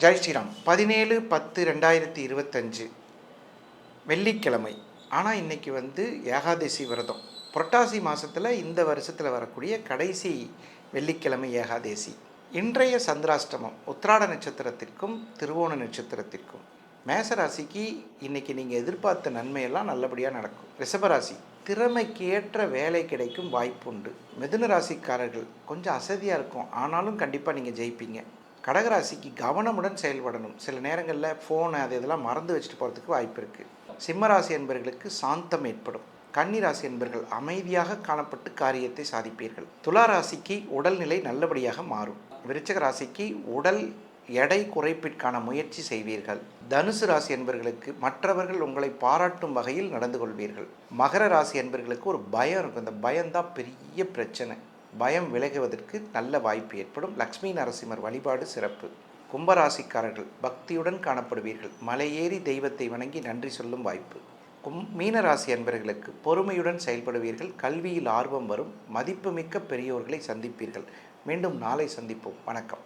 ஜெய் ஸ்ரீராம். 17/10/2025 வெள்ளிக்கிழமை. ஆனால் இன்றைக்கி ஏகாதசி விரதம். புரட்டாசி மாதத்தில் இந்த வருஷத்தில் வரக்கூடிய கடைசி வெள்ளிக்கிழமை ஏகாதசி. இன்றைய சந்திராஷ்டமம் உத்திராட நட்சத்திரத்திற்கும் திருவோண நட்சத்திரத்திற்கும். மேசராசிக்கு இன்றைக்கி நீங்கள் எதிர்பார்த்த நன்மையெல்லாம் நல்லபடியாக நடக்கும். ரிஷபராசி, திறமைக்கு ஏற்ற வேலை கிடைக்கும் வாய்ப்பு உண்டு. மிதுன ராசிக்காரர்கள் கொஞ்சம் அசதியாக இருக்கும், ஆனாலும் கண்டிப்பாக நீங்கள் ஜெயிப்பீங்க. கடகராசிக்கு கவனமுடன் செயல்படணும். சில நேரங்களில் ஃபோனை இதெல்லாம் மறந்து வச்சுட்டு போகிறதுக்கு வாய்ப்பு இருக்குது. சிம்மராசி என்பவர்களுக்கு சாந்தம் ஏற்படும். கன்னிராசி என்பவர்கள் அமைதியாக காணப்பட்டு காரியத்தை சாதிப்பீர்கள். துளாராசிக்கு உடல்நிலை நல்லபடியாக மாறும். விருச்சிக ராசிக்கு உடல் எடை குறைப்பிற்கான முயற்சி செய்வீர்கள். தனுசு ராசி என்பவர்களுக்கு மற்றவர்கள் உங்களை பாராட்டும் வகையில் நடந்து கொள்வீர்கள். மகர ராசி என்பவர்களுக்கு ஒரு பயம் இருக்கும். இந்த பயம்தான் பெரிய பிரச்சனை. பயம் விலகுவதற்கு நல்ல வாய்ப்பு ஏற்படும். லக்ஷ்மி நரசிம்மர் வழிபாடு சிறப்பு. கும்பராசிக்காரர்கள் பக்தியுடன் காணப்படுவீர்கள். மலையேறி தெய்வத்தை வணங்கி நன்றி சொல்லும் வாய்ப்பு. மீனராசி என்பவர்களுக்கு பொறுமையுடன் செயல்படுவீர்கள். கல்வியில் ஆர்வம் வரும். மதிப்புமிக்க பெரியோர்களை சந்திப்பீர்கள். மீண்டும் நாளை சந்திப்போம். வணக்கம்.